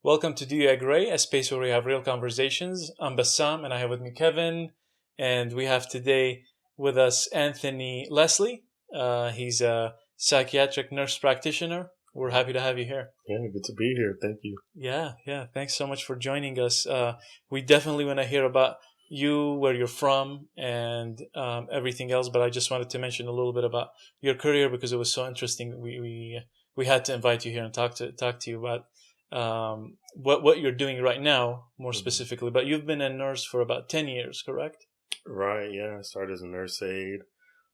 Welcome to Do You AGRAY, a space where we have real conversations. I'm Bassam, and I have with me Kevin, and we have today with us Anthony Leslie. He's a psychiatric nurse practitioner. We're happy to have you here. Yeah, good to be here. Thank you. Yeah. Thanks so much for joining us. We definitely want to hear about you, where you're from, and everything else. But I just wanted to mention a little bit about your career because it was so interesting. We had to invite you here and talk to you about what you're doing right now, more specifically. But you've been a nurse for about 10 years, correct? Right, yeah. I started as a nurse aide,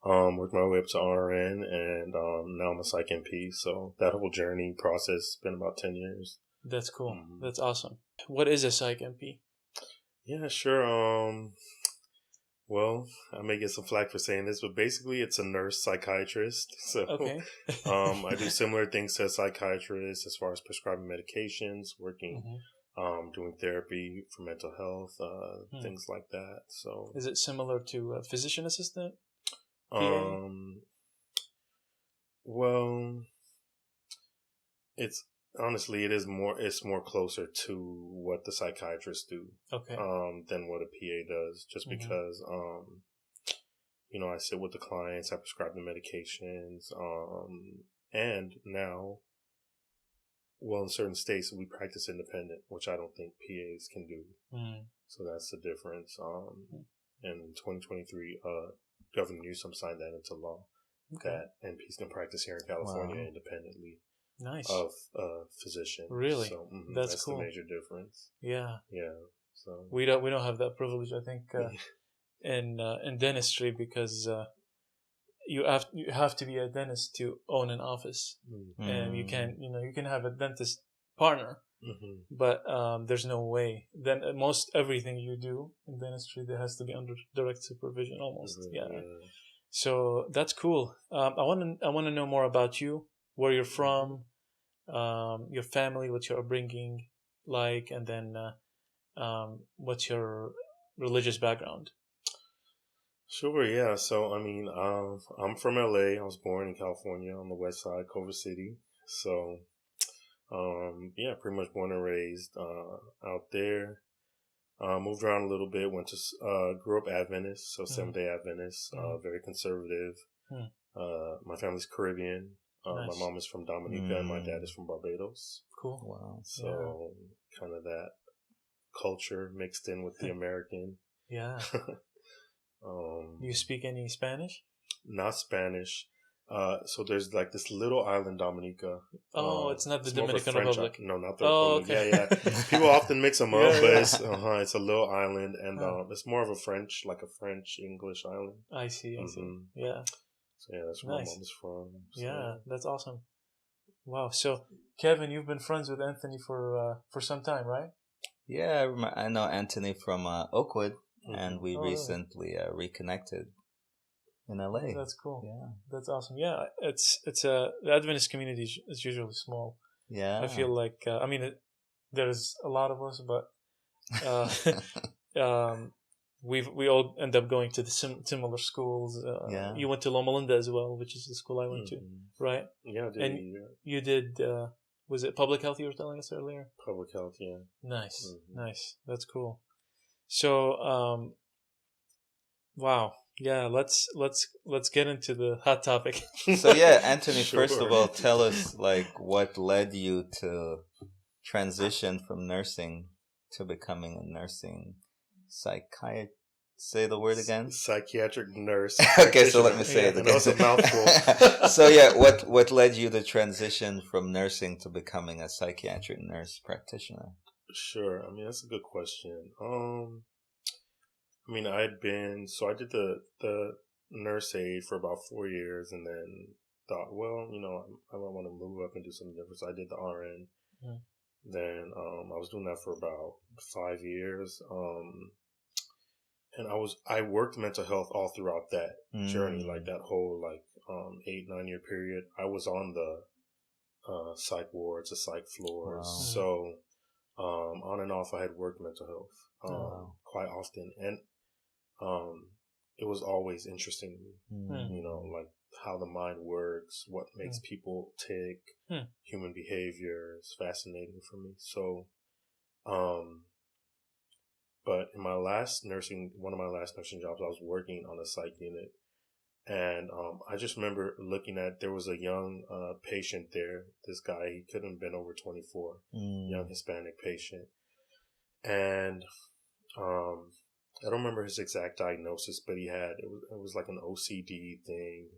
worked my way up to RN, and now I'm a Psych NP. So that whole journey process has been about 10 years. That's cool. That's awesome. What is a Psych MP? Yeah, sure. Well, I may get some flack for saying this, but basically it's a nurse psychiatrist. So Okay. I do similar things to a psychiatrist as far as prescribing medications, working, doing therapy for mental health, things like that. So is it similar to a physician assistant? PA? Well, it's honestly it's more closer to what the psychiatrists do, Okay. than what a PA does, just because I sit with the clients, I prescribe the medications, and now, well, in certain states we practice independent, which I don't think PAs can do. So that's the difference. And in 2023, Governor Newsom signed that into law, that NPs can practice here in California independently of a physician. Really? So that's cool. the major difference. Yeah. So we don't have that privilege, I think, in dentistry, because you have to be a dentist to own an office, and you can have a dentist partner, but there's no way. Then most everything you do in dentistry, there has to be under direct supervision almost. So that's cool. I want to know more about you, where you're from, your family, what your upbringing like, and then what's your religious background. Sure, yeah. So, I'm from LA. I was born in California on the west side, Culver City. So, pretty much born and raised out there. Moved around a little bit, grew up Adventist, so Seventh-day Adventist, very conservative. My family's Caribbean. Nice. My mom is from Dominica and my dad is from Barbados. Cool. Wow. So, kind of that culture mixed in with the American. Yeah. Do you speak any Spanish? Not Spanish. So there's like this little island, Dominica. It's not the Dominican Republic. No, not the Republic. Okay. Yeah. People often mix them up, but it's a little island, and it's more of a French English island. I see. Yeah. So yeah, that's where my mom's from. So. Yeah, that's awesome. Wow. So Kevin, you've been friends with Anthony for some time, right? Yeah, I know Anthony from Oakwood, and we recently reconnected in LA. That's cool. Yeah, that's awesome. Yeah, it's the Adventist community is usually small. Yeah, I feel like there's a lot of us, but we all end up going to the similar schools. You went to Loma Linda as well, which is the school I went to, right? Yeah, I did. And you did. Was it public health you were telling us earlier? Public health, yeah. Nice. That's cool. So, wow. Yeah, let's get into the hot topic. So yeah, Anthony, first of all, tell us what led you to transition from nursing to becoming a nursing psychiatrist. Say the word again. Psychiatric nurse. Okay, so let me say it again. That was a mouthful. So yeah, what led you to transition from nursing to becoming a psychiatric nurse practitioner? Sure. That's a good question. I did the nurse aide for about 4 years, and then thought, well, I might want to move up and do something different. So I did the RN. Then I was doing that for about 5 years. And I worked mental health all throughout that journey, like that whole 8-9 year period. I was on the psych wards, the psych floors. Wow. So on and off, I had worked mental health quite often, and it was always interesting to me. Like how the mind works, what makes people tick, human behavior is fascinating for me. So But in my last one of my last nursing jobs, I was working on a psych unit. And I just remember looking at, there was a young patient there. This guy, he couldn't have been over 24, young Hispanic patient. And I don't remember his exact diagnosis, but it was like an OCD thing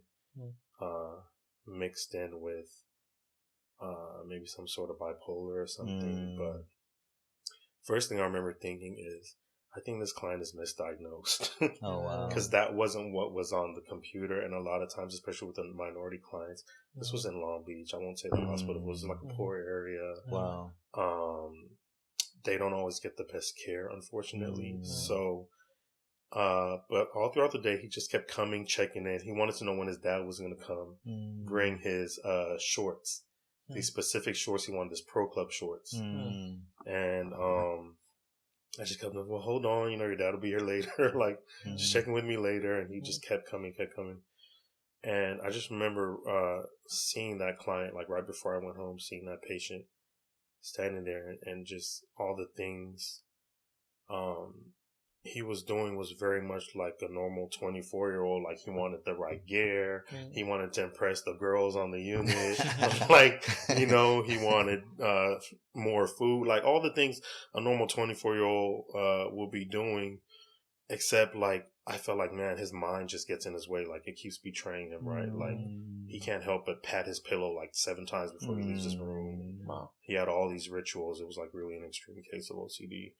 mixed in with maybe some sort of bipolar or something. But first thing I remember thinking is, I think this client is misdiagnosed. Oh, wow. Because that wasn't what was on the computer. And a lot of times, especially with the minority clients, this was in Long Beach. I won't say the hospital. It was like a poor area. Wow. They don't always get the best care, unfortunately. So, but all throughout the day, he just kept coming, checking in. He wanted to know when his dad was going to come, bring his shorts. These specific shorts, he wanted his Pro Club shorts. And I just kept, well, hold on, your dad will be here later. Like, just checking with me later. And he just kept coming. And I just remember seeing that client, like right before I went home, seeing that patient standing there, and just all the things he was doing was very much like a normal 24-year-old. Like, he wanted the right gear. He wanted to impress the girls on the unit. Like, he wanted more food. Like, all the things a normal 24-year-old will be doing, except, like, I felt like, man, his mind just gets in his way. Like, it keeps betraying him, right? Like, he can't help but pat his pillow like 7 times before he leaves his room. Wow. He had all these rituals. It was like really an extreme case of OCD.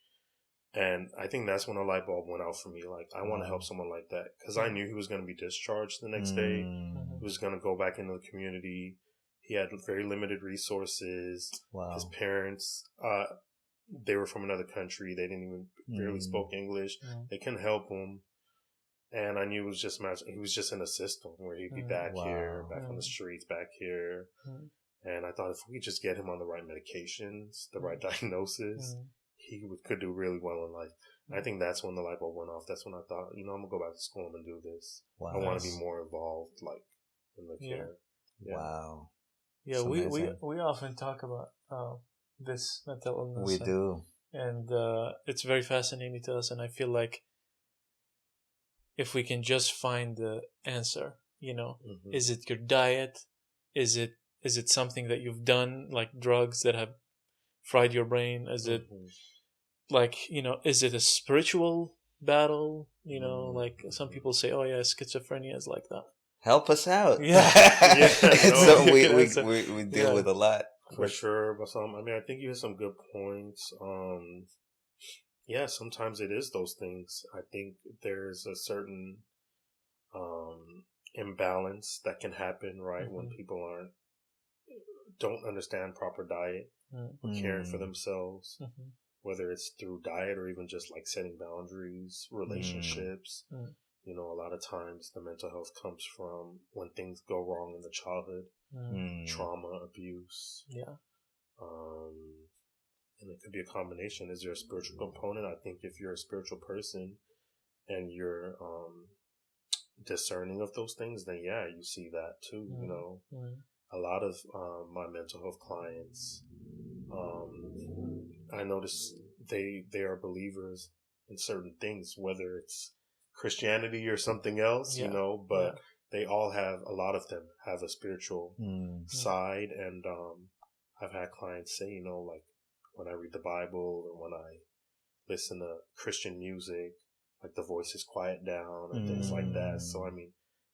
And I think that's when a light bulb went out for me. Like, I want to help someone like that. Because I knew he was going to be discharged the next day. He was going to go back into the community. He had very limited resources. Wow. His parents, they were from another country. They didn't even barely spoke English. They couldn't help him. And I knew it was just he was just in a system where he'd be back here, back on the streets, back here. And I thought, if we could just get him on the right medications, the right diagnosis, he could do really well in life. I think that's when the light bulb went off. That's when I thought, I'm going to go back to school and do this. Wow. I want to be more involved, like, in the care. Yeah. Wow. Yeah, we often talk about this mental illness. We do. And it's very fascinating to us. And I feel like if we can just find the answer, is it your diet? Is it something that you've done, like drugs that have fried your brain? Is it like, is it a spiritual battle? Like some people say, oh yeah, schizophrenia is like that. Help us out. Yeah. So we deal with a lot. For sure. But I think you have some good points. Yeah, sometimes it is those things. I think there's a certain imbalance that can happen, right? When people don't understand proper diet or caring for themselves, whether it's through diet or even just like setting boundaries, relationships. A lot of times the mental health comes from when things go wrong in the childhood, trauma, abuse. Yeah. And it could be a combination. Is there a spiritual component? I think if you're a spiritual person and you're discerning of those things, then yeah, you see that too. A lot of my mental health clients, I notice they are believers in certain things, whether it's Christianity or something else, but they all a lot of them have a spiritual side. And I've had clients say, like, when I read the Bible or when I listen to Christian music, like the voices quiet down and things like that. So, I mean,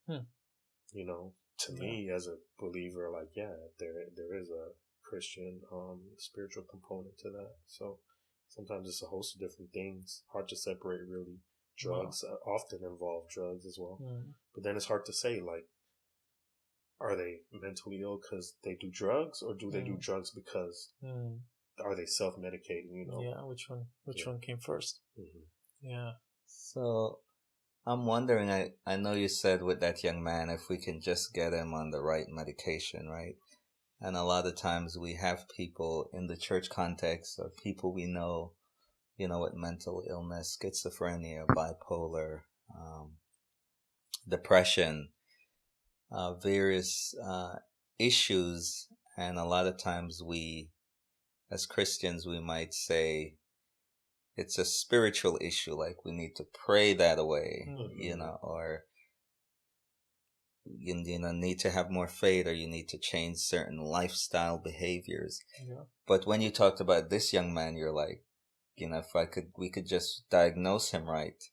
to me as a believer, like, yeah, there is a Christian spiritual component to that. So sometimes it's a host of different things. Hard to separate, really. Drugs often involve drugs as well. But then it's hard to say, like, are they mentally ill because they do drugs, or do they do drugs because are they self-medicating, Yeah, which one came first? Yeah. So I'm wondering, I know you said with that young man, if we can just get him on the right medication, right? And a lot of times we have people in the church context or people we know, with mental illness, schizophrenia, bipolar, depression, various issues. And a lot of times we, as Christians, we might say, it's a spiritual issue, like we need to pray that away, or you need to have more faith, or you need to change certain lifestyle behaviors. Yeah. But when you talked about this young man, you're like, if we could just diagnose him right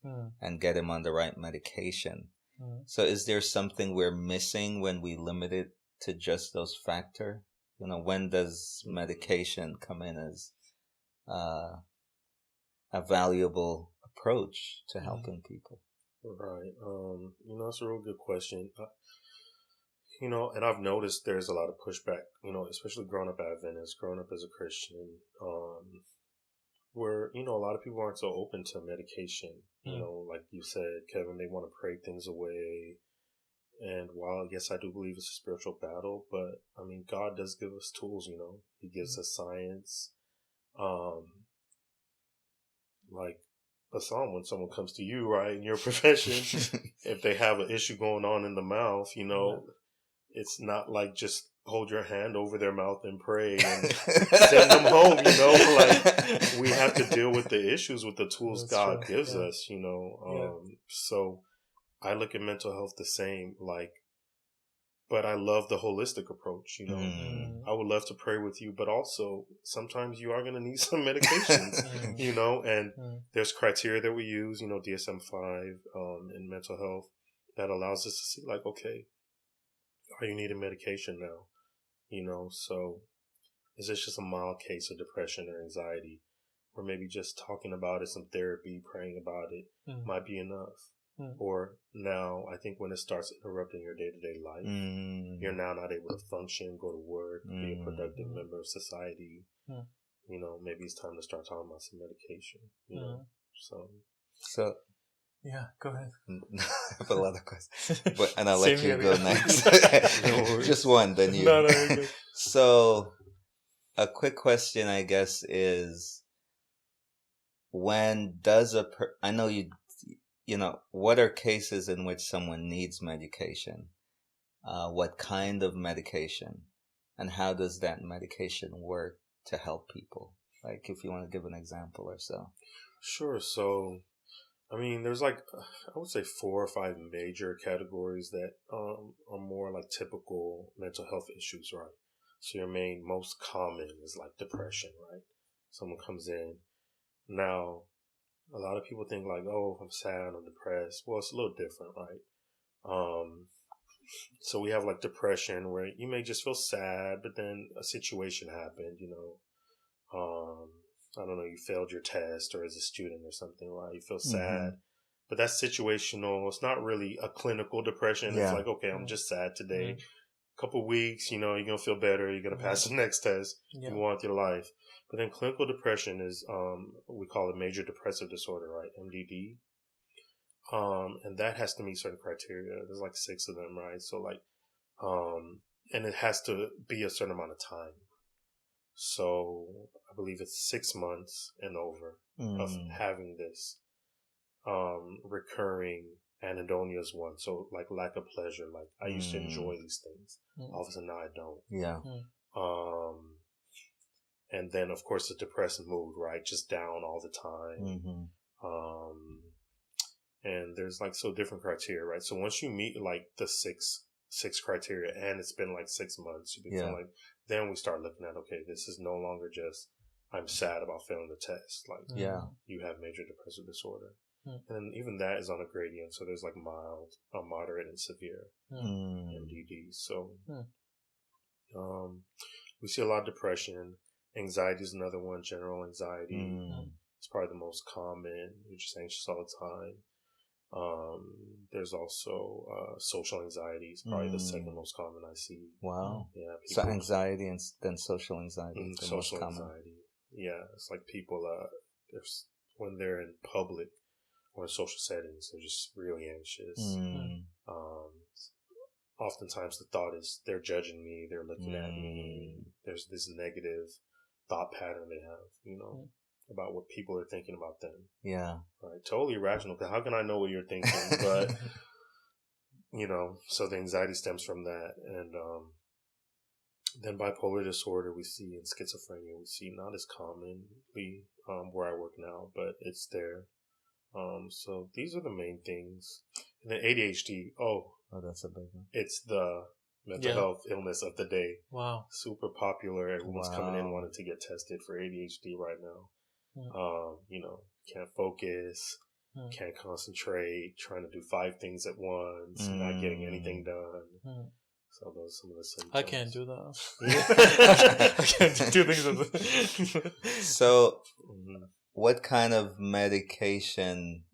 and get him on the right medication. So is there something we're missing when we limit it to just those factors? When does medication come in as a valuable approach to helping people? Right. That's a real good question. And I've noticed there's a lot of pushback, especially growing up Adventist, growing up as a Christian, where, a lot of people aren't so open to medication. Like you said, Kevin, they want to pray things away. And while, yes, I do believe it's a spiritual battle, but I mean, God does give us tools, He gives us science. Like a psalm, when someone comes to you, right, in your profession, if they have an issue going on in the mouth, it's not like just hold your hand over their mouth and pray and send them home, like we have to deal with the issues with the tools God gives us, So I look at mental health the same, but I love the holistic approach, I would love to pray with you, but also sometimes you are going to need some medications, and there's criteria that we use, DSM-5 in mental health that allows us to see okay, are you needing medication now? So is this just a mild case of depression or anxiety, or maybe just talking about it, some therapy, praying about it might be enough. Or now, I think when it starts interrupting your day-to-day life, you're now not able to function, go to work, be a productive member of society. Maybe it's time to start talking about some medication. So yeah, go ahead. I have a lot of questions, and I'll let you Same go here. next. Just one, then you. No, you're good. So, a quick question, I guess, is when does I know what are cases in which someone needs medication? What kind of medication? And how does that medication work to help people? Like, if you want to give an example or so. Sure. So, I mean, there's I would say 4 or 5 major categories that are more like typical mental health issues, right? So your most common is depression, right? Someone comes in. Now, a lot of people think oh, I'm sad, I'm depressed. Well, it's a little different, right? So we have depression where you may just feel sad, but then a situation happened, I don't know, you failed your test or as a student or something, right? You feel sad, but that's situational. It's not really a clinical depression. Yeah. It's okay, I'm just sad today. Couple of weeks, you're going to feel better. You're going to pass the next test. You go on with your life. But then clinical depression is, we call it major depressive disorder, right? MDD. And that has to meet certain criteria. There's 6 of them, right? So and it has to be a certain amount of time. So I believe it's 6 months and over of having this, recurring anhedonia is one. So lack of pleasure. I used to enjoy these things. All of a sudden now I don't. Yeah. And then of course the depressive mood, right? Just down all the time. And there's so different criteria, right? So once you meet the six criteria and it's been 6 months, you become then we start looking at, okay, this is no longer just I'm sad about failing the test. You have major depressive disorder. And even that is on a gradient. So there's mild, moderate, and severe MDD. So we see a lot of depression. Anxiety is another one. General anxiety is probably the most common. You're just anxious all the time. There's also social anxiety is probably the second most common I see. Wow. Yeah. So anxiety and then social anxiety is the social most common. anxiety. Yeah, it's people when they're in public or in social settings, they're just really anxious. Oftentimes the thought is they're judging me, they're looking at me. There's this negative thought pattern they have, about what people are thinking about them. Yeah. Right. Totally irrational. How can I know what you're thinking? But, so the anxiety stems from that. And Then bipolar disorder we see, and schizophrenia we see not as commonly where I work now, but it's there. So these are the main things. And then ADHD, oh, that's a big one. It's the mental health illness of the day. Wow. Super popular. Everyone's coming in wanting to get tested for ADHD right now. You know, can't focus, can't concentrate, trying to do 5 things at once, not getting anything done. So those are some of the symptoms. I can't do that. I can't do 2 things at once. So, what kind of medication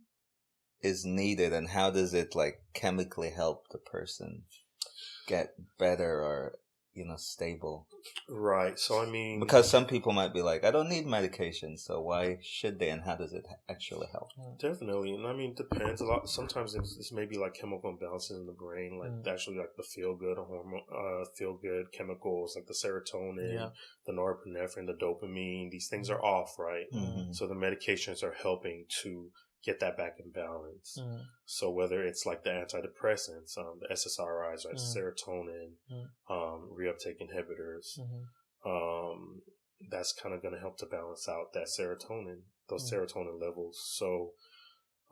is needed, and how does it like chemically help the person get better or, you know, stable? Right. So I mean, because some people might be like, I don't need medication, so why should they, and how does it actually help? Definitely. And I mean, it depends a lot. Sometimes this may be like chemical imbalances in the brain, like actually like the feel good hormone, feel good chemicals like the serotonin, the norepinephrine, the dopamine. These things are off, right? So the medications are helping to get that back in balance. So whether it's like the antidepressants, the SSRIs, right, serotonin, reuptake inhibitors, that's kind of going to help to balance out that serotonin, those serotonin levels. So,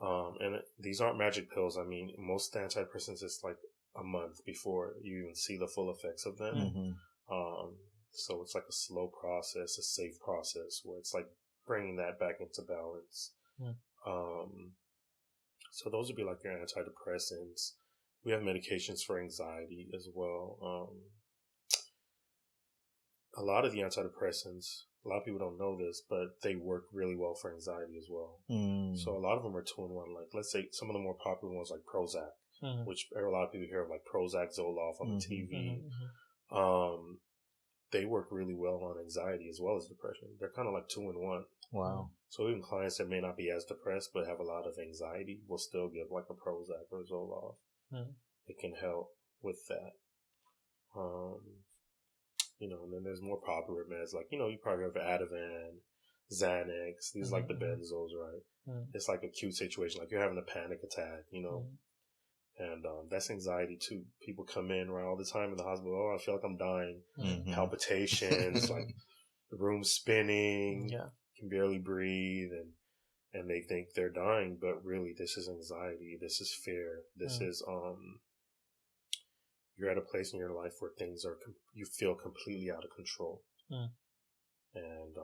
and these aren't magic pills. I mean, most antidepressants is like a month before you even see the full effects of them. So it's like a slow process, a safe process where it's like bringing that back into balance. So those would be like your antidepressants. We have medications for anxiety as well. A lot of the antidepressants, a lot of people don't know this, but they work really well for anxiety as well. So a lot of them are 2-in-1. Like, let's say some of the more popular ones like Prozac, which a lot of people hear of, like Prozac, Zoloft on the TV. They work really well on anxiety as well as depression. They're kind of like 2-in-1. Wow. So even clients that may not be as depressed but have a lot of anxiety will still give like a Prozac or a Zoloft. It can help with that. You know, and then there's more popular meds like, you know, you probably have Ativan, Xanax. These like the benzos, right? It's like a acute situation, like you're having a panic attack, you know. And that's anxiety too. People come in right all the time in the hospital. Oh, I feel like I'm dying. Palpitations, like the room spinning. Can barely breathe, and they think they're dying, but really this is anxiety. This is fear. This is you're at a place in your life where things are you feel completely out of control, and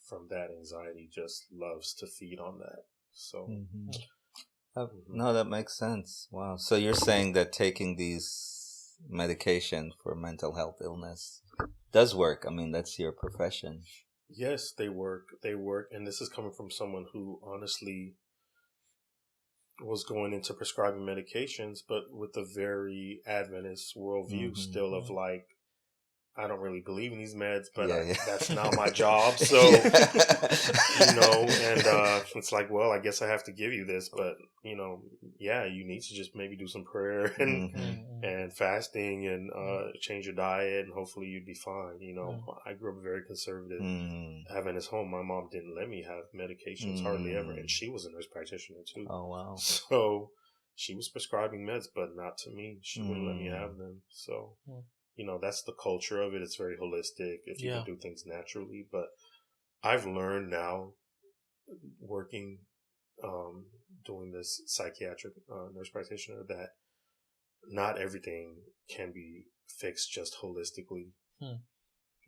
from that, anxiety just loves to feed on that. So. No, that makes sense. Wow. So you're saying that taking these medication for mental health illness does work. I mean, that's your profession. Yes, they work. They work. And this is coming from someone who honestly was going into prescribing medications, but with a very Adventist worldview still of like, I don't really believe in these meds, but that's not my job. So, you know, and it's like, well, I guess I have to give you this, but, you know, you need to just maybe do some prayer and fasting and change your diet, and hopefully you'd be fine. You know, I grew up very conservative. Having this home, my mom didn't let me have medications hardly ever, and she was a nurse practitioner too. Oh, wow. So she was prescribing meds, but not to me. She wouldn't let me have them. So... You know, that's the culture of it. It's very holistic if you can do things naturally. But I've learned now, working, doing this psychiatric nurse practitioner, that not everything can be fixed just holistically. You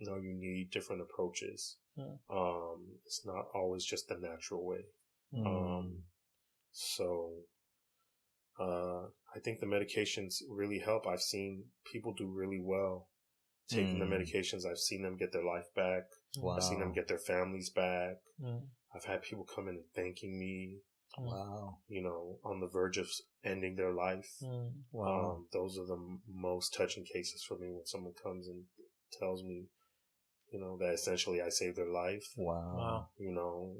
know, you need different approaches. It's not always just the natural way. So... I think the medications really help. I've seen people do really well taking the medications. I've seen them get their life back. Wow. I've seen them get their families back. I've had people come in and thanking me. Wow. You know, on the verge of ending their life. Wow. Those are the most touching cases for me, when someone comes and tells me, you know, that essentially I saved their life. Wow. You know,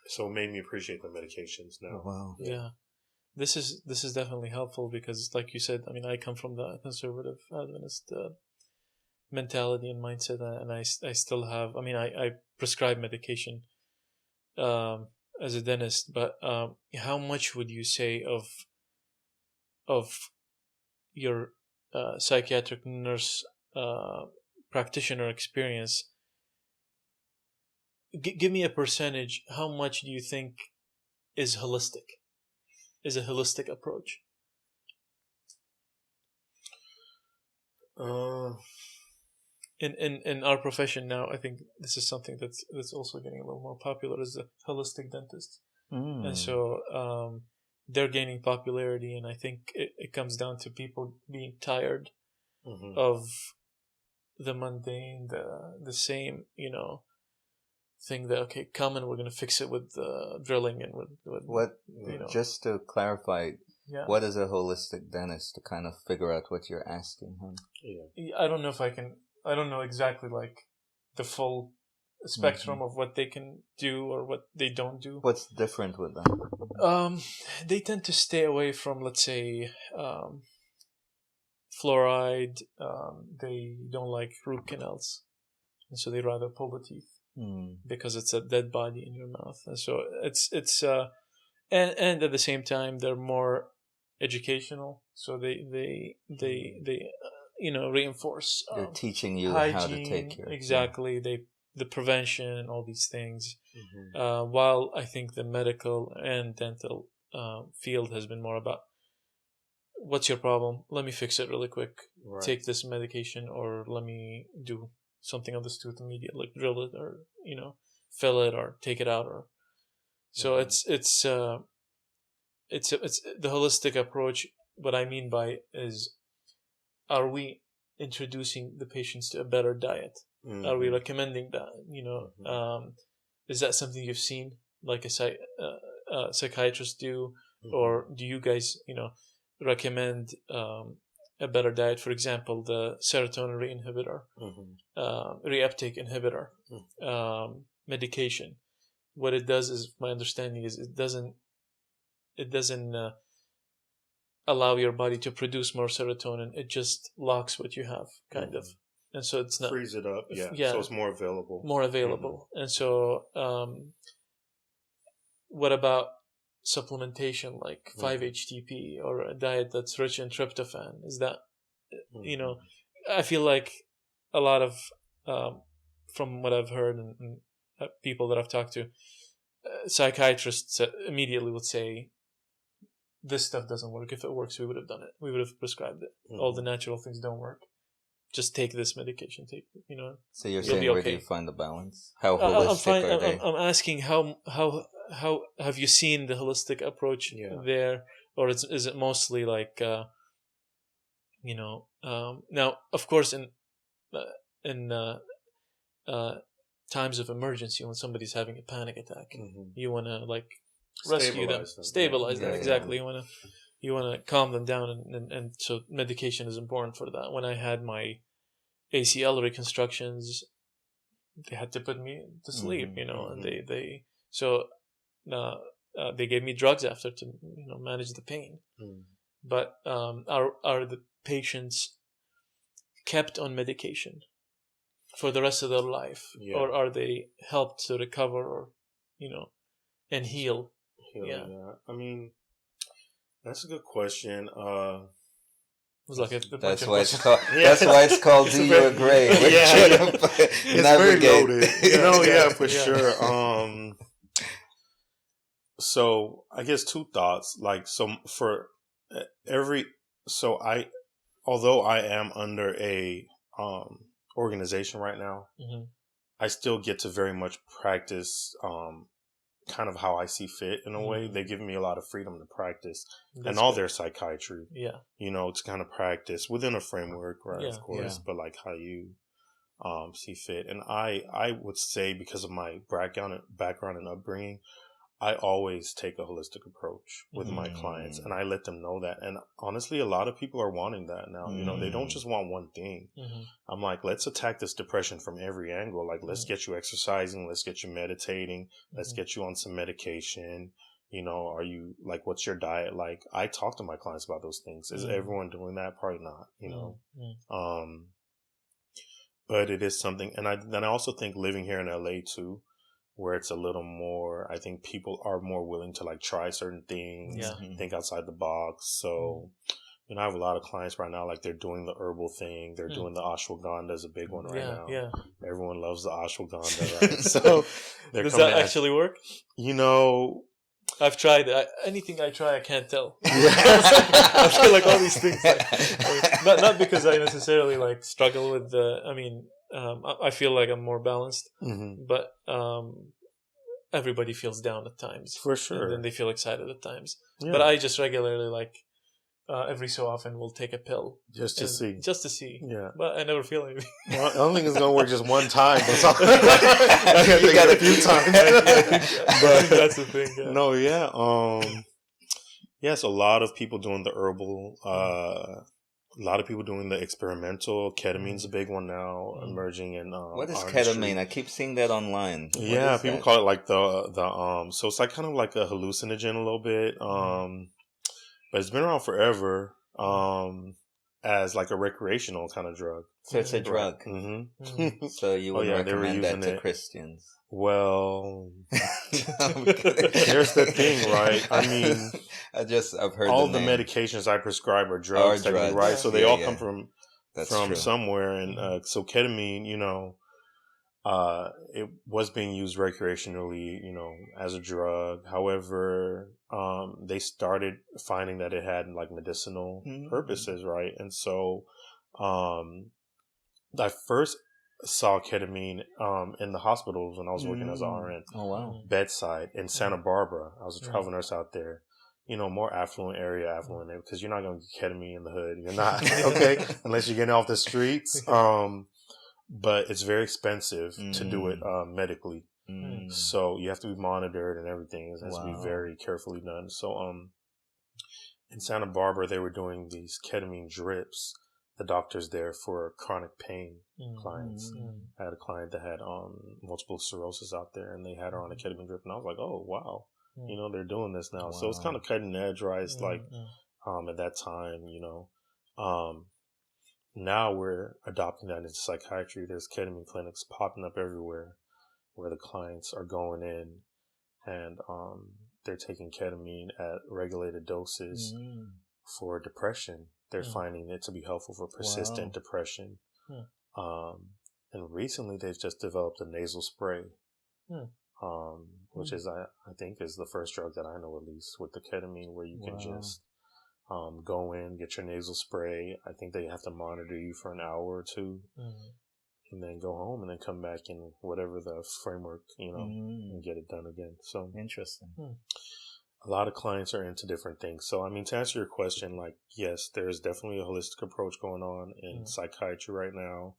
so it made me appreciate the medications now. Wow. Yeah. This is definitely helpful because, like you said, I mean, I come from the conservative Adventist mentality and mindset, and I still have. I mean, I prescribe medication as a dentist, but how much would you say of your psychiatric nurse practitioner experience, give me a percentage. How much do you think is holistic? Is a holistic approach? In our profession now, I think this is something that's also getting a little more popular, is the holistic dentist. And so they're gaining popularity, and I think it comes down to people being tired of the mundane, the same, thing that, okay, come and we're going to fix it with drilling and with what, just to clarify, what is a holistic dentist, to kind of figure out what you're asking him? I don't know if I don't know exactly like the full spectrum of what they can do or what they don't do. What's different with them? They tend to stay away from, let's say, fluoride. They don't like root canals, and so they rather pull the teeth because it's a dead body in your mouth. And so it's and at the same time they're more educational. So they reinforce. They're teaching you hygiene, how to take care. Exactly. The prevention and all these things. While I think the medical and dental field has been more about, what's your problem? Let me fix it really quick. Right. Take this medication, or let me do something on this tooth immediately, like drill it, or fill it, or take it out, or so it's the holistic approach. What I mean by is, are we introducing the patients to a better diet? Are we recommending that? Is that something you've seen, like a psychiatrist do, or do you guys, recommend a better diet? For example, the serotonin inhibitor, reuptake inhibitor, medication. What it does is, my understanding is, it doesn't allow your body to produce more serotonin. It just locks what you have, kind of. And so it's not... frees it up, so it's more available. And so what about supplementation, like 5-HTP, or a diet that's rich in tryptophan? Is that, I feel like a lot of, from what I've heard and people that I've talked to, psychiatrists immediately would say, this stuff doesn't work. If it works, we would have done it. We would have prescribed it. All the natural things don't work. Just take this medication. So you're saying, where do you find the balance? How holistic are they? I'm asking, how have you seen the holistic approach there, or is it mostly like now, of course, in times of emergency, when somebody's having a panic attack, you want to rescue them, stabilize them. Exactly. You want to calm them down, and so medication is important for that. When I had my ACL reconstructions, they had to put me to sleep, and they gave me drugs after to manage the pain. But are the patients kept on medication for the rest of their life, or are they helped to recover, or and heal? I mean, that's a good question. That's why it's called. That's why it's called Do You AGRAY? It's very loaded. For sure. So I guess two thoughts. Although I am under a organization right now, I still get to very much practice kind of how I see fit in a way. They give me a lot of freedom to practice and all their psychiatry. To kind of practice within a framework, right? Of course, but like how you see fit. And I would say, because of my background and upbringing, I always take a holistic approach with my clients, and I let them know that. And honestly, a lot of people are wanting that now. They don't just want one thing. I'm like, let's attack this depression from every angle. Like, let's get you exercising. Let's get you meditating. Let's get you on some medication. Are you, like, what's your diet like? I talk to my clients about those things. Is everyone doing that? Probably not, but it is something. And I also think living here in LA too, where it's a little more, I think people are more willing to try certain things, think outside the box. So, I have a lot of clients right now, like they're doing the herbal thing. They're doing the ashwagandha is a big one right now. Yeah. Everyone loves the ashwagandha, right? So does that actually work? I've tried anything I try, I can't tell. I feel like all these things, not because I necessarily like struggle with I feel like I'm more balanced, but everybody feels down at times, for sure, and then they feel excited at times. Yeah. But I just regularly every so often will take a pill just to see. Yeah, but I never feel anything. Well, I don't think it's gonna work just one time. But you got a few times. But that's the thing. Yeah. No, yeah. Yes, a lot of people doing the herbal. A lot of people doing the experimental. Ketamine's a big one now, emerging in. What is ketamine? I keep seeing that online. Yeah, people call it like the So it's like kind of like a hallucinogen a little bit. But it's been around forever as like a recreational kind of drug. So it's a drug. So you would recommend that to Christians? Well, here's the thing, right? I mean, I've heard all the medications I prescribe are drugs, right? Yeah. So they all come from somewhere, and so ketamine, it was being used recreationally, as a drug. However, they started finding that it had like medicinal purposes, right? And so, I first saw ketamine in the hospitals when I was working as an RN. Oh wow! Bedside in Santa Barbara. I was a travel nurse out there. More affluent because you're not going to get ketamine in the hood. You're not, okay, unless you're getting off the streets. But it's very expensive to do it medically. So you have to be monitored and everything. It has to be very carefully done. So in Santa Barbara, they were doing these ketamine drips, the doctors there, for chronic pain clients. I had a client that had multiple sclerosis out there, and they had her on a ketamine drip, and I was like, oh, wow. They're doing this now. Wow. So it's kind of cutting edge, right? It's like at that time, now we're adopting that into psychiatry. There's ketamine clinics popping up everywhere where the clients are going in and they're taking ketamine at regulated doses for depression. They're finding it to be helpful for persistent depression. And recently they've just developed a nasal spray, which is, I think, is the first drug that I know, at least, with the ketamine, where you can just go in, get your nasal spray. I think they have to monitor you for an hour or two, and then go home, and then come back in whatever the framework, and get it done again. So interesting. A lot of clients are into different things. So, I mean, to answer your question, like, yes, there's definitely a holistic approach going on in psychiatry right now.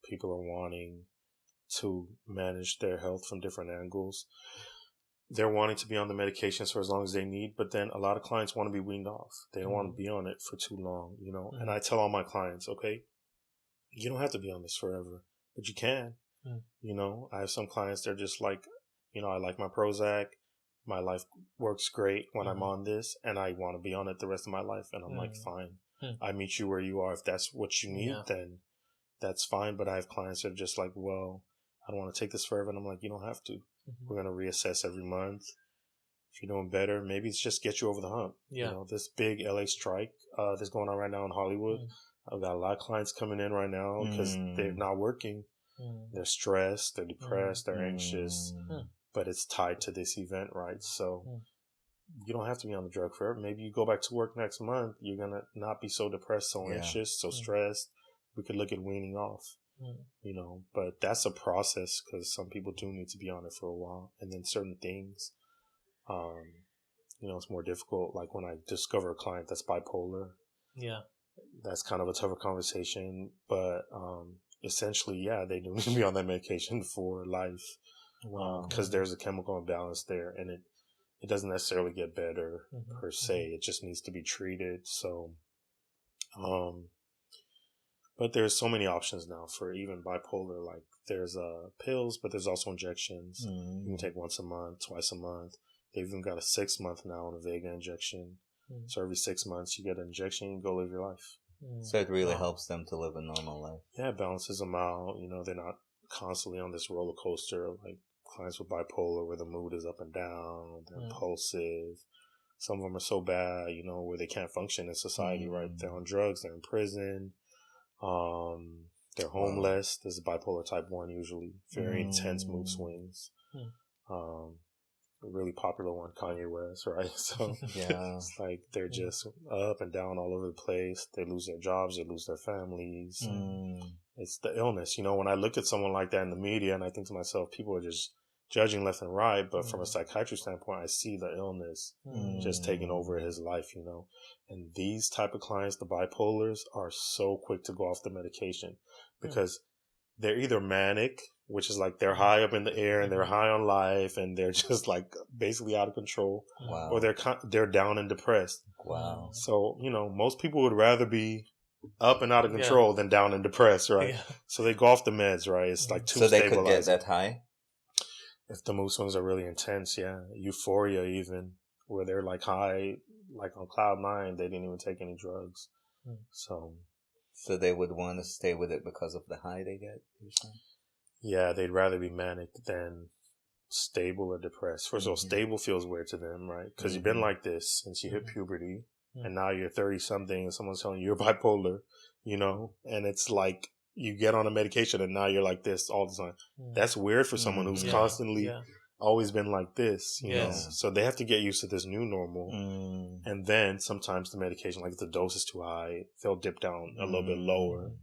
People are wanting to manage their health from different angles. They're wanting to be on the medications for as long as they need, but then a lot of clients want to be weaned off. They don't want to be on it for too long, And I tell all my clients, okay, you don't have to be on this forever, but you can. I have some clients, they're just like, I like my Prozac. My life works great when I'm on this, and I want to be on it the rest of my life. And I'm like, fine. I meet you where you are. If that's what you need, then that's fine. But I have clients that are just like, well, I don't want to take this forever. And I'm like, you don't have to. We're going to reassess every month. If you're doing better, maybe it's just get you over the hump. This big LA strike that's going on right now in Hollywood. I've got a lot of clients coming in right now because they're not working. They're stressed, they're depressed, they're anxious, but it's tied to this event, right? So you don't have to be on the drug forever. Maybe you go back to work next month. You're going to not be so depressed, so anxious, so stressed. We could look at weaning off. But that's a process because some people do need to be on it for a while. And then certain things, it's more difficult. Like when I discover a client that's bipolar, that's kind of a tougher conversation. But essentially, they do need to be on that medication for life. Because there's a chemical imbalance there, and it doesn't necessarily get better per se. It just needs to be treated. So, but there's so many options now for even bipolar. Like there's pills, but there's also injections. You can take once a month, twice a month. They've even got a 6-month now on a Vega injection. So every 6 months you get an injection and go live your life. So it really helps them to live a normal life. Yeah, it balances them out. They're not constantly on this roller coaster like clients with bipolar where the mood is up and down, they're impulsive, Some of them are so bad, you know, where they can't function in society, right? They're on drugs, they're in prison, they're homeless. This is bipolar type 1 usually. Very intense mood swings. A really popular one, Kanye West, right? So it's like they're just up and down all over the place. They lose their jobs, they lose their families. It's the illness. You know, when I look at someone like that in the media and I think to myself, people are just judging left and right. But from a psychiatrist standpoint, I see the illness just taking over his life, you know. And these type of clients, the bipolars, are so quick to go off the medication because they're either manic, which is like they're high up in the air and they're high on life and they're just like basically out of control, or they're down and depressed. So, you know, most people would rather be up and out of control than down and depressed, right? So they go off the meds, right? It's like too stabilizing. So they could get that high? If the mood swings are really intense, euphoria even, where they're like high, like on cloud 9, they didn't even take any drugs. So they would want to stay with it because of the high they get? Yeah, they'd rather be manic than stable or depressed. First of all, stable feels weird to them, right? Because you've been like this since you hit puberty, and now you're 30-something and someone's telling you you're bipolar, you know? And it's like you get on a medication and now you're like this all the time. That's weird for someone who's constantly always been like this, you know? So they have to get used to this new normal. And then sometimes the medication, like if the dose is too high, they'll dip down a little bit lower.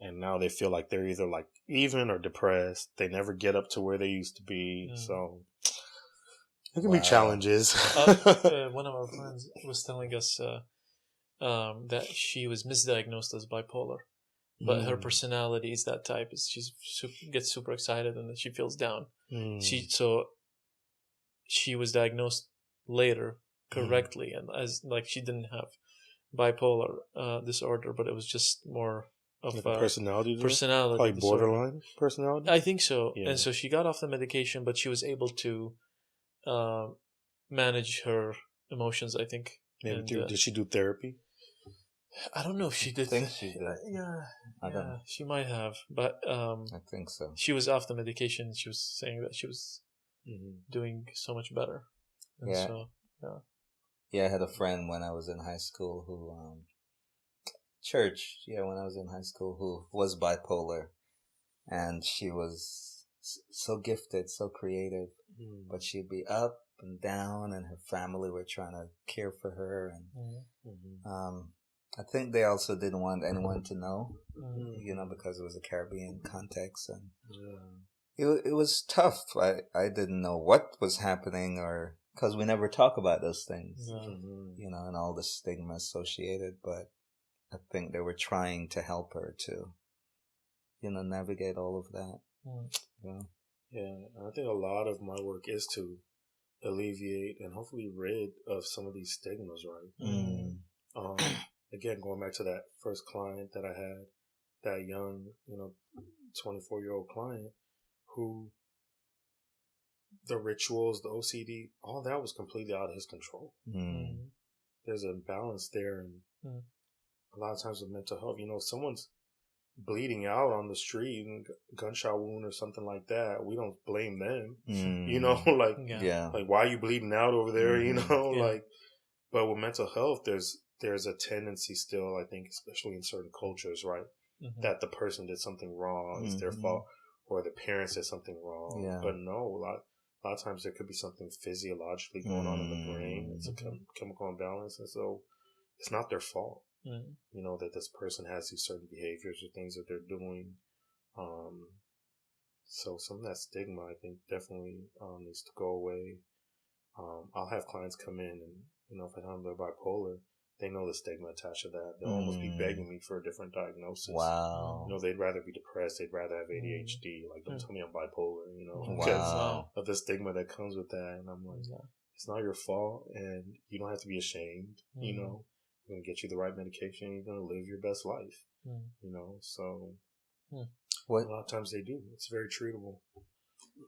And now they feel like they're either like even or depressed. They never get up to where they used to be. So it can be challenges. One of our friends was telling us that she was misdiagnosed as bipolar, but her personality is that type. She gets super excited and then she feels down. She was diagnosed later correctly, and as like she didn't have bipolar disorder, but it was just more of like personality, like borderline personality. I think so. And so she got off the medication, but she was able to manage her emotions, I think. Did she do therapy? I don't know if she did. I think she did. I don't know. She might have, but I think so. She was off the medication. She was saying that she was doing so much better. And I had a friend when I was in high school who when I was in high school, who was bipolar, and she was so gifted, so creative, but she'd be up and down, and her family were trying to care for her, and I think they also didn't want anyone to know, you know, because it was a Caribbean context, and it was tough. I didn't know what was happening, or because we never talk about those things, you know, and all the stigma associated, but I think they were trying to help her to, you know, navigate all of that. Yeah, I think a lot of my work is to alleviate and hopefully rid of some of these stigmas, right? Again, going back to that first client that I had, that young, you know, 24-year-old client who the rituals, the OCD, all that was completely out of his control. There's an imbalance there, and a lot of times with mental health, you know, if someone's bleeding out on the street and gunshot wound or something like that, we don't blame them. You know, like why are you bleeding out over there? You know, like, but with mental health, there's a tendency still, I think, especially in certain cultures, right, that the person did something wrong, it's their fault, or the parents did something wrong. But no, a lot of times there could be something physiologically going on in the brain. It's a chemical imbalance, and so it's not their fault. You know, that this person has these certain behaviors or things that they're doing. So some of that stigma, I think, definitely needs to go away. I'll have clients come in and, you know, if I tell them they're bipolar, they know the stigma attached to that. They'll almost be begging me for a different diagnosis. Wow. You know, they'd rather be depressed. They'd rather have ADHD. Like, don't tell me I'm bipolar, you know, because of the stigma that comes with that. And I'm like, it's not your fault, and you don't have to be ashamed, you know. We're going to get you the right medication. You're going to live your best life, you know. So a lot of times they do. It's very treatable.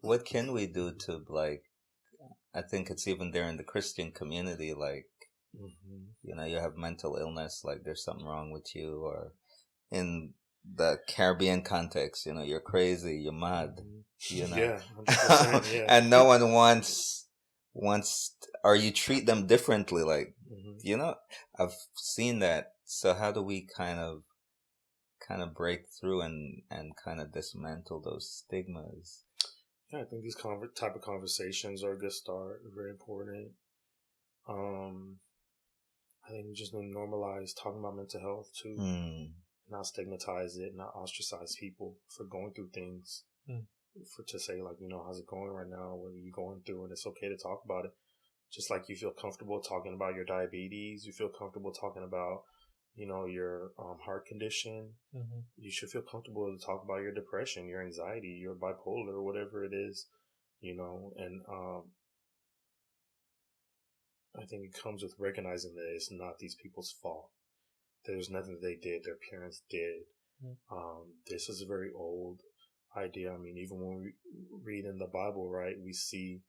What can we do to, like, I think it's even there in the Christian community, like, you know, you have mental illness, like there's something wrong with you, or in the Caribbean context, you know, you're crazy, you're mad, you know. 100%, and no one wants or you treat them differently. Like, I've seen that. So how do we kind of break through and kind of dismantle those stigmas? Yeah, I think these type of conversations are a good start. Very important. I think we just need to normalize talking about mental health too. Not stigmatize it, not ostracize people for going through things. To say like, how's it going right now? What are you going through? And it's okay to talk about it. Just like you feel comfortable talking about your diabetes, you feel comfortable talking about, your heart condition. You should feel comfortable to talk about your depression, your anxiety, your bipolar, whatever it is, and I think it comes with recognizing that it's not these people's fault. There's nothing that they did, their parents did. This is a very old idea. I mean, even when we read in the Bible, right, we see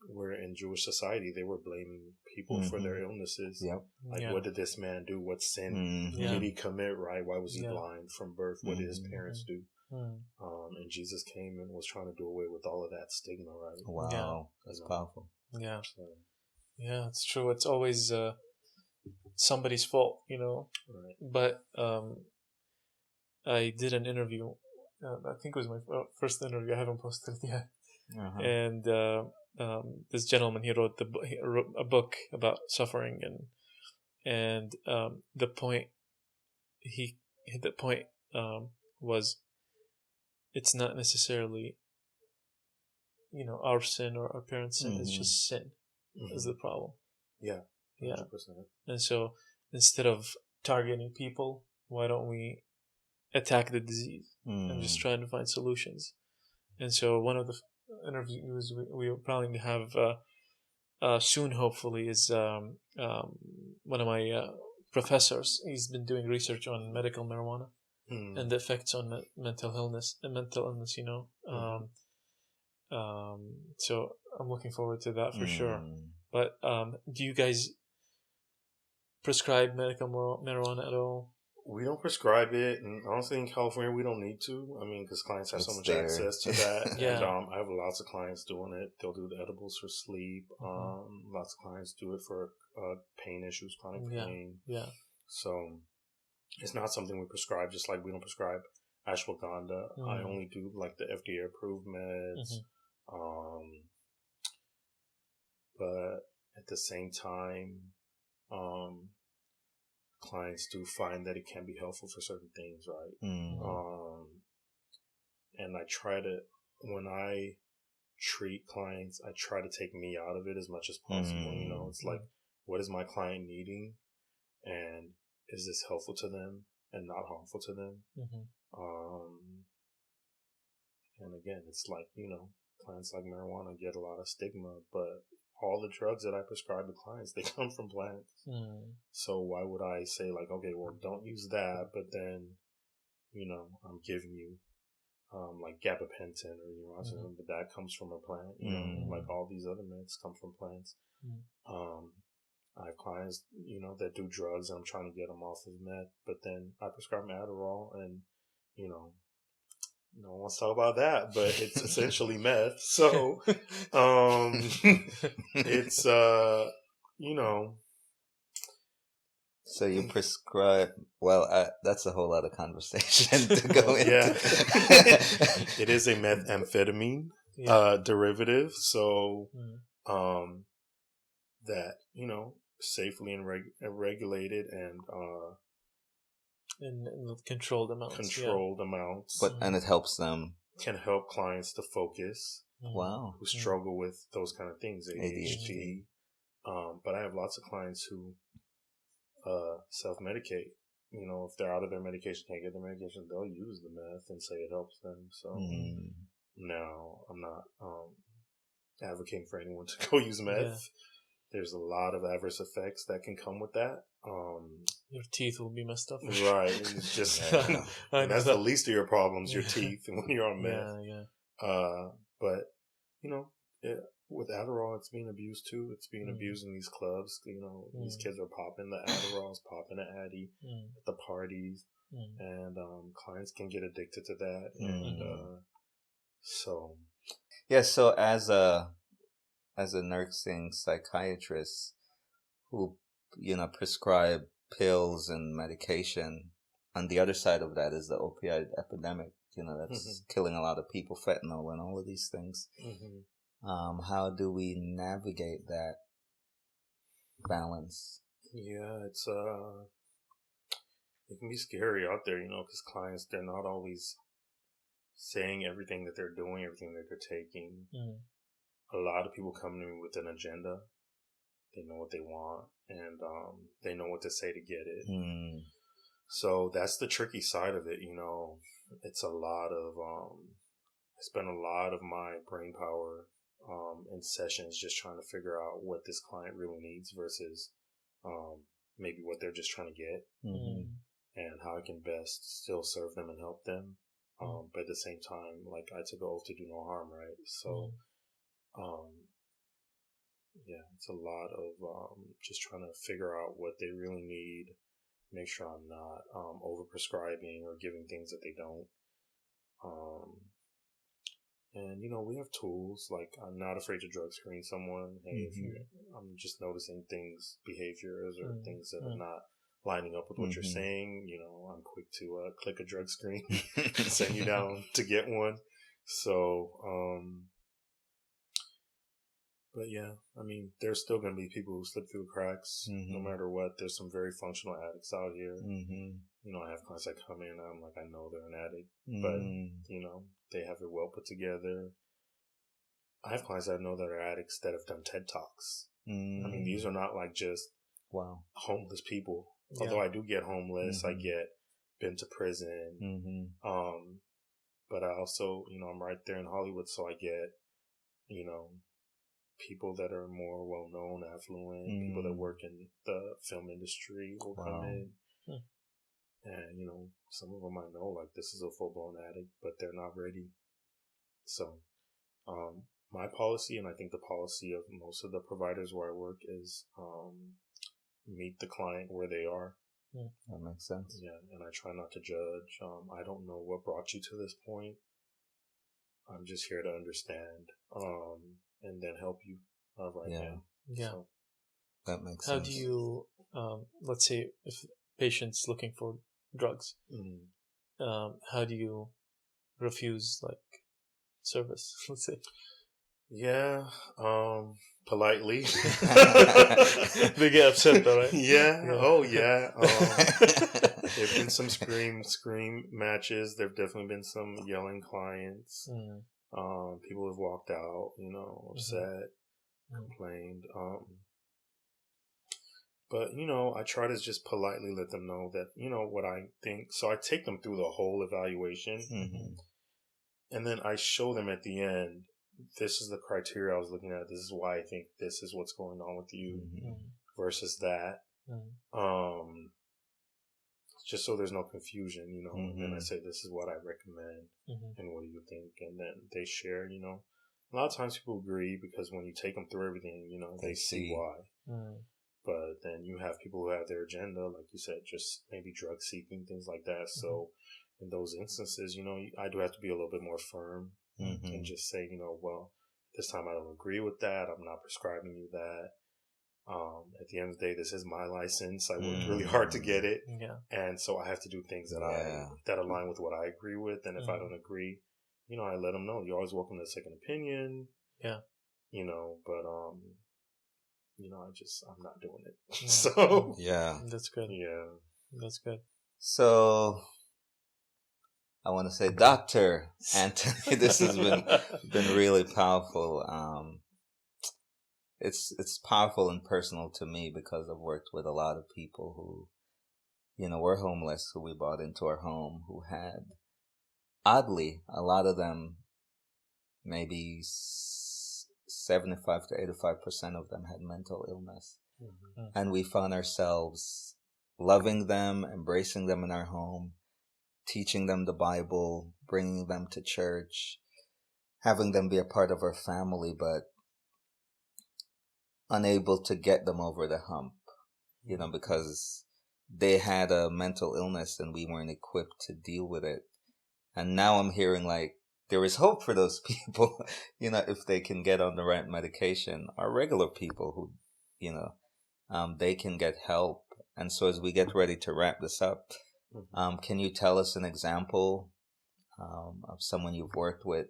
where in Jewish society they were blaming people for their illnesses. What did this man do? What sin did he commit, right? Why was he blind from birth? What did his parents do? And Jesus came and was trying to do away with all of that stigma, right? Wow, that's powerful. Yeah. Yeah, it's true. It's always somebody's fault, Right. But I did an interview. I think it was my first interview. I haven't posted it yet. And this gentleman, he wrote a book about suffering, and the point was, it's not necessarily our sin or our parents' sin. It's just sin is the problem. Yeah. 100%. And so instead of targeting people, why don't we attack the disease and just try to find solutions? And so one of the interviews we are planning to have soon, hopefully, is one of my professors. He's been doing research on medical marijuana and the effects on mental illness. So I'm looking forward to that for sure. But do you guys prescribe medical marijuana at all? We don't prescribe it, and honestly, in California, we don't need to. I mean, because clients have so much access to that. And I have lots of clients doing it. They'll do the edibles for sleep. Lots of clients do it for pain issues, chronic pain. Yeah. So it's not something we prescribe. Just like we don't prescribe ashwagandha. I only do like the FDA approved meds. But at the same time, clients do find that it can be helpful for certain things, right? And I try to, when I treat clients, I try to take me out of it as much as possible. It's like, what is my client needing? And is this helpful to them and not harmful to them? And again, it's like, plants like marijuana get a lot of stigma, but all the drugs that I prescribe to clients, they come from plants. So why would I say like, okay, well, don't use that, but then, I'm giving you like gabapentin or neuroxin, but that comes from a plant. Like all these other meds come from plants. I have clients, that do drugs, and I'm trying to get them off of meth, but then I prescribe Adderall, and no one wants to talk about that, but it's essentially meth. So, it's, So you prescribe, that's a whole other conversation to go into. It is a methamphetamine derivative. So, that, safely and regulated and controlled amounts. And it helps them. Can help clients to focus. Wow. Who struggle with those kind of things, ADHD. But I have lots of clients who self-medicate. If they're out of their medication, can't get their medication, they'll use the meth and say it helps them. So now I'm not advocating for anyone to go use meth. Yeah. There's a lot of adverse effects that can come with that. Your teeth will be messed up. Right. It's just that's the least of your problems, your teeth, when you're on meth. But with Adderall, it's being abused too. It's being abused in these clubs. These kids are popping the Adderalls, popping the Addy at the parties, and clients can get addicted to that. And so, so as a as a nursing psychiatrist who, prescribe pills and medication. On the other side of that is the opioid epidemic, that's killing a lot of people, fentanyl and all of these things. How do we navigate that balance? Yeah, it can be scary out there, because clients, they're not always saying everything that they're doing, everything that they're taking. A lot of people come to me with an agenda. They know what they want, and they know what to say to get it. So that's the tricky side of it, It's a lot of, I spend a lot of my brain power in sessions just trying to figure out what this client really needs versus maybe what they're just trying to get, and how I can best still serve them and help them. But at the same time, like, I took an oath to do no harm, right? So, yeah, it's a lot of just trying to figure out what they really need, make sure I'm not over-prescribing or giving things that they don't. And, we have tools, like, I'm not afraid to drug screen someone. Hey, if I'm just noticing things, behaviors or things that are not lining up with what you're saying, I'm quick to click a drug screen, send you down to get one. So, but yeah, I mean, there's still going to be people who slip through the cracks, no matter what. There's some very functional addicts out here. I have clients that come in, I'm like, I know they're an addict, but, they have it well put together. I have clients that I know that are addicts that have done TED Talks. I mean, these are not like just homeless people. Yeah. Although I do get homeless, I get been to prison. But I also, I'm right there in Hollywood, so I get, people that are more well-known, affluent, people that work in the film industry will come in. And, some of them I know, like, this is a full-blown addict, but they're not ready. So, my policy, and I think the policy of most of the providers where I work, is meet the client where they are. That makes sense. Yeah, and I try not to judge. I don't know what brought you to this point. I'm just here to understand, and then help you however I can. Yeah. So, that makes sense. How do you, let's say, if patient's looking for drugs, how do you refuse, like, service, let's say? Yeah, politely. They get upset though, right? Yeah. Oh, yeah. There've been some scream matches. There've definitely been some yelling clients. People have walked out, upset, complained. But, I try to just politely let them know that, what I think. So I take them through the whole evaluation. And then I show them at the end, this is the criteria I was looking at. This is why I think this is what's going on with you versus that. Just so there's no confusion, And then I say, this is what I recommend. And what do you think? And then they share, A lot of times people agree because when you take them through everything, they see why. But then you have people who have their agenda, like you said, just maybe drug seeking, things like that. So in those instances, I do have to be a little bit more firm and just say, well, this time I don't agree with that. I'm not prescribing you that. At the end of the day, this is my license. I worked really hard to get it. And so I have to do things that align with what I agree with. And if I don't agree, I let them know. You're always welcome to a second opinion. Yeah. But, I'm not doing it. So. Yeah. That's good. Yeah. That's good. So, I want to say, Dr. Anthony, this has been really powerful. It's powerful and personal to me because I've worked with a lot of people who, were homeless, who we brought into our home, who had, oddly, a lot of them, maybe 75 to 85% of them had mental illness. And we found ourselves loving them, embracing them in our home, teaching them the Bible, bringing them to church, having them be a part of our family, but unable to get them over the hump, because they had a mental illness and we weren't equipped to deal with it. And now I'm hearing, like, there is hope for those people, if they can get on the right medication, are regular people who, they can get help. And so as we get ready to wrap this up, can you tell us an example of someone you've worked with,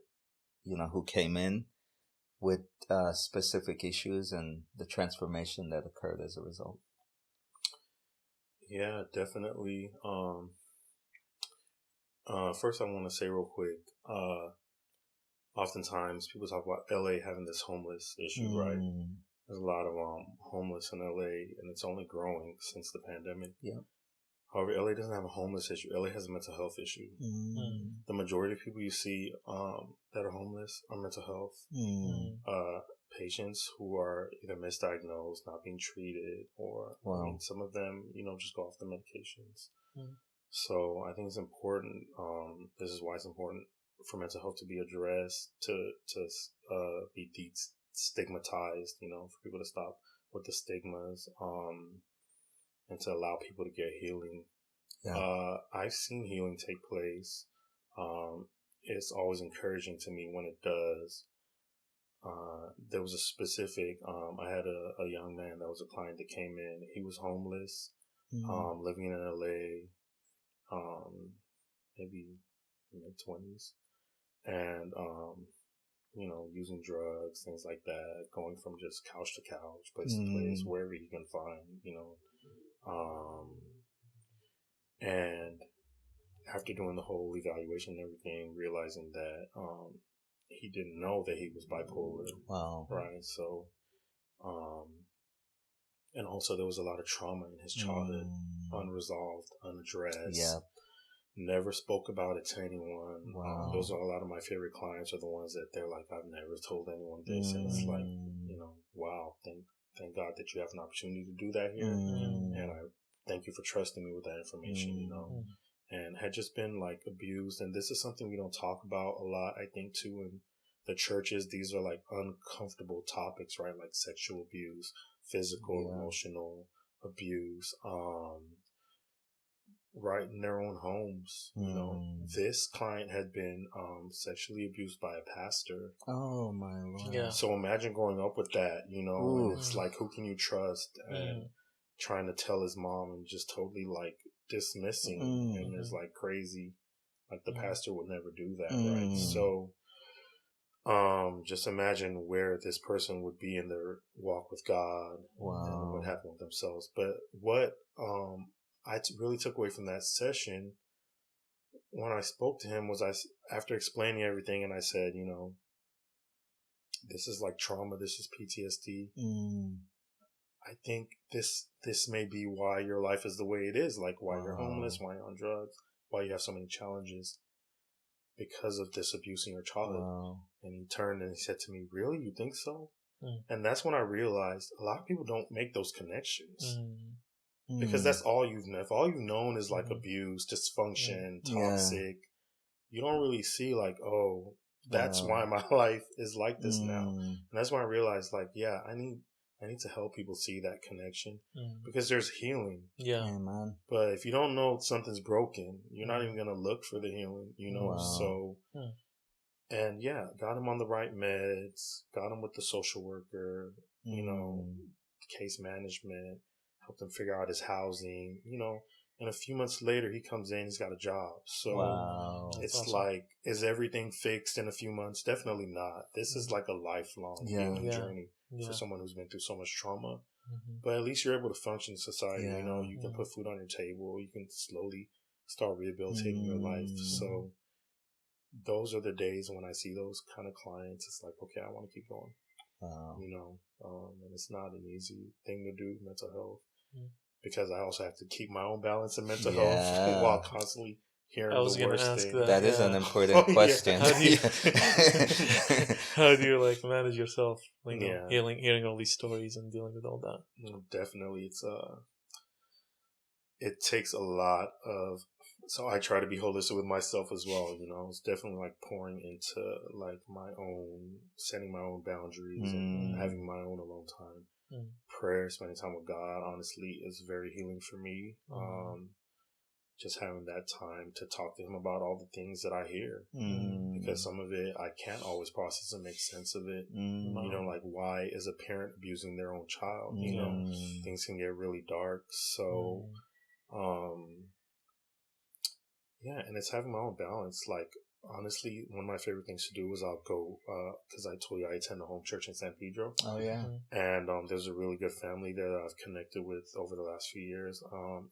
who came in with specific issues and the transformation that occurred as a result? Yeah, definitely. First I want to say real quick, oftentimes people talk about LA having this homeless issue, right? There's a lot of homeless in LA, and it's only growing since the pandemic. Yeah. However, LA doesn't have a homeless issue. LA has a mental health issue. The majority of people you see that are homeless are mental health patients who are either misdiagnosed, not being treated, or some of them, just go off the medications. So I think it's important. This is why it's important for mental health to be addressed, to be destigmatized, for people to stop with the stigmas, and to allow people to get healing. Yeah. I've seen healing take place. It's always encouraging to me when it does. There was a specific, I had a young man that was a client that came in. He was homeless, living in LA, maybe mid-20s, and, using drugs, things like that, going from just couch to couch, place to place, wherever he can find, and after doing the whole evaluation and everything, realizing that he didn't know that he was bipolar. Wow. Right. So, and also there was a lot of trauma in his childhood, unresolved, unaddressed. Yeah. Never spoke about it to anyone. Wow. Those are a lot of my favorite clients, are the ones that they're like, I've never told anyone this. And it's like, wow, thank God that you have an opportunity to do that here. And I thank you for trusting me with that information, and had just been like abused. And this is something we don't talk about a lot, I think, too, in the churches. These are like uncomfortable topics, right? Like sexual abuse, physical, emotional abuse, right in their own homes. This client had been sexually abused by a pastor. Oh my Lord. Yeah. So imagine growing up with that, and it's like, who can you trust? And trying to tell his mom and just totally like dismissing, and it's like crazy. Like the pastor would never do that, right? So just imagine where this person would be in their walk with God. Wow. And what happened with themselves. But what I really took away from that session when I spoke to him was, after explaining everything, and I said, this is like trauma, this is PTSD. I think this may be why your life is the way it is, like why you're homeless, why you're on drugs, why you have so many challenges, because of this abuse in your childhood. Wow. And he turned and he said to me, really? You think so? And that's when I realized a lot of people don't make those connections. Because that's all you've known. If all you've known is like abuse, dysfunction, toxic, you don't really see like, oh, that's why my life is like this now. And that's when I realized, like, yeah, I need to help people see that connection, because there's healing. Yeah, man. But if you don't know something's broken, you're not even gonna look for the healing, Wow. So, and yeah, got him on the right meds, got him with the social worker, case management, helped him figure out his housing, and a few months later he comes in, he's got a job. So wow. It's awesome. Like, is everything fixed in a few months? Definitely not. This is like a lifelong healing journey for someone who's been through so much trauma. But at least you're able to function in society. You can put food on your table. You can slowly start rehabilitating your life. So those are the days when I see those kind of clients. It's like, okay, I want to keep going. Wow. And it's not an easy thing to do, mental health, because I also have to keep my own balance in mental health while constantly hearing the worst thing. That is an important question. How do you like manage yourself? Hearing all these stories and dealing with all that. Definitely, it takes a lot of. So I try to be holistic with myself as well. It's definitely like pouring into like my own, setting my own boundaries and having my own alone time. Prayer, spending time with God, honestly, is very healing for me. just having that time to talk to him about all the things that I hear. Because some of it I can't always process and make sense of it. You know, like, why is a parent abusing their own child? You know, things can get really dark. So, yeah, and it's having my own balance. Like, honestly, one of my favorite things to do is I'll go, because I told you I attend a home church in San Pedro. Oh, yeah. And there's a really good family there that I've connected with over the last few years.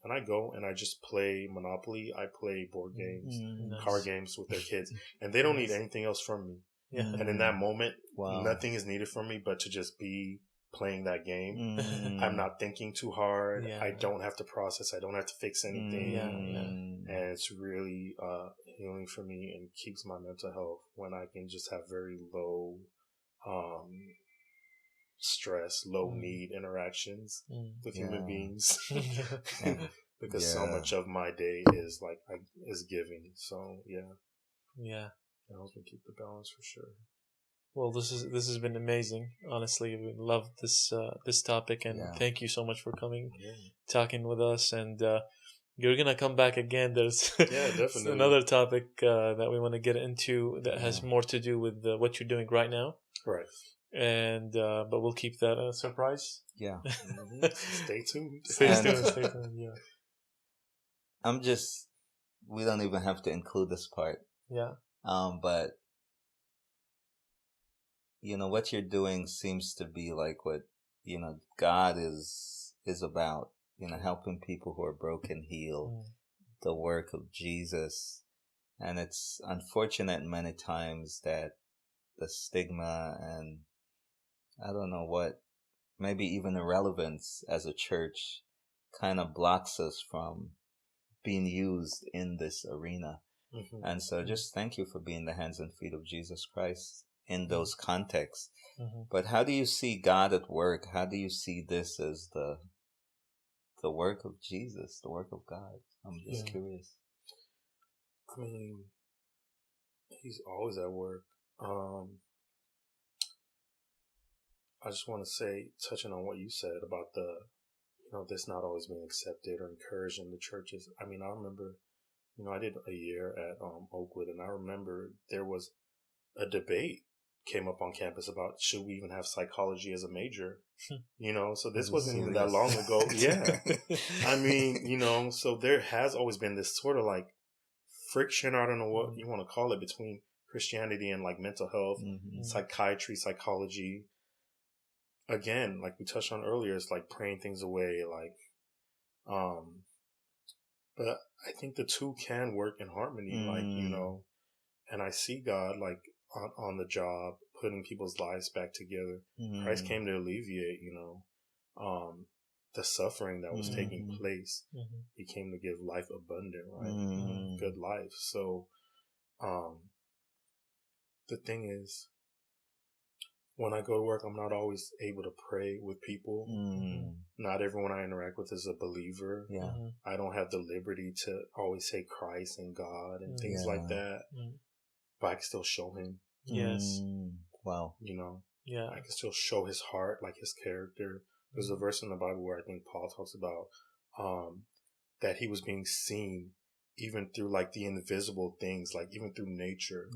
And I go and I just play Monopoly. I play board games, card games with their kids. And they don't need anything else from me. And in that moment, nothing is needed from me but to just be playing that game. I'm not thinking too hard. I don't have to process. I don't have to fix anything. And it's really healing for me and keeps my mental health when I can just have very low stress, low need interactions with human beings. Because so much of my day is is giving. So it helps me keep the balance for sure. Well, this has been amazing. Honestly, we love this topic, and thank you so much for coming, talking with us. And you're gonna come back again. There's definitely another topic that we want to get into that has more to do with what you're doing right now. Right. And but we'll keep that a surprise. Yeah. Stay tuned. Stay tuned. Yeah. We don't even have to include this part. Yeah. But you know, what you're doing seems to be like what, you know, God is about, you know, helping people who are broken heal, the work of Jesus. And it's unfortunate many times that the stigma and I don't know what, maybe even irrelevance as a church kind of blocks us from being used in this arena. And so just thank you for being the hands and feet of Jesus Christ in those contexts. But how do you see God at work? How do you see this as the work of Jesus, the work of God? I'm just curious. I mean, he's always at work. I just want to say, touching on what you said about this not always being accepted or encouraged in the churches. I mean, I remember, I did a year at Oakwood, and I remember there was a debate came up on campus about should we even have psychology as a major, so this wasn't even that long ago. I mean, so there has always been this sort of like friction, I don't know what you want to call it, between Christianity and like mental health, psychiatry, psychology. Again, like we touched on earlier, it's like praying things away, but I think the two can work in harmony, and I see God like on the job, putting people's lives back together. Christ came to alleviate, the suffering that was taking place. He came to give life abundant, right? Good life. So, the thing is, when I go to work, I'm not always able to pray with people. Not everyone I interact with is a believer. I don't have the liberty to always say Christ and God and things like that. But I can still show him. Yes. Wow. I can still show his heart, like his character. There's a verse in the Bible where I think Paul talks about that he was being seen even through like the invisible things, like even through nature.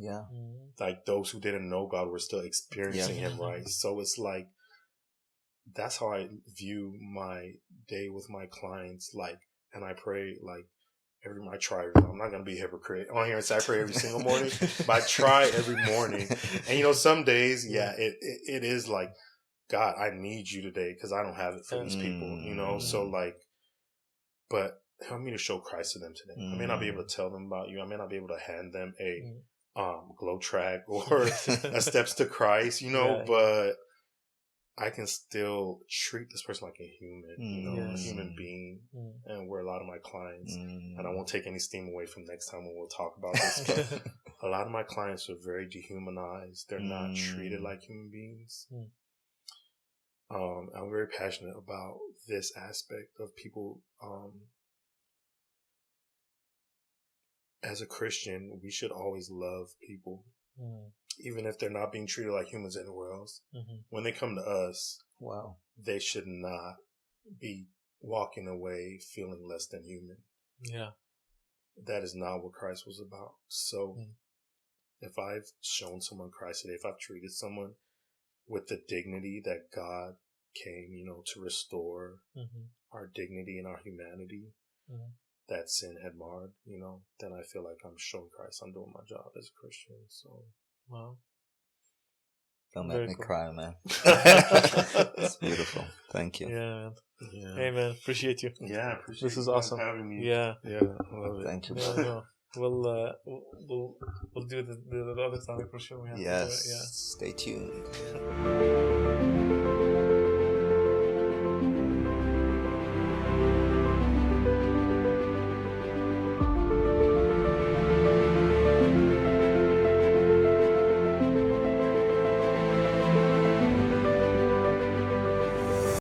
Like those who didn't know God were still experiencing him, right? So it's like, that's how I view my day with my clients. Like, and I pray like I try. I'm not going to be a hypocrite on here and say I pray every single morning, but I try every morning. And some days, it is like, God, I need you today because I don't have it for these people, so like, but help me to show Christ to them today. I may not be able to tell them about you. I may not be able to hand them a glow track or a steps to Christ, but I can still treat this person like a human, a human being, and we're a lot of my clients, and I won't take any steam away from next time when we'll talk about this, but a lot of my clients are very dehumanized. They're not treated like human beings. I'm very passionate about this aspect of people. As a Christian, we should always love people. Even if they're not being treated like humans anywhere else. When they come to us, they should not be walking away feeling less than human. that is not what Christ was about. So if I've shown someone Christ today, if I've treated someone with the dignity that God came, to restore our dignity and our humanity that sin had marred, then I feel like I'm showing Christ. I'm doing my job as a Christian. So, wow. Don't make me cry, man. It's beautiful. Thank you. Yeah, man. Yeah. Hey, man. Appreciate you. Yeah, I appreciate this is awesome. Having me. Yeah. Yeah. I love it. Thank you, brother. No. We'll do the other topic for sure. We have to do it. Yeah. Stay tuned.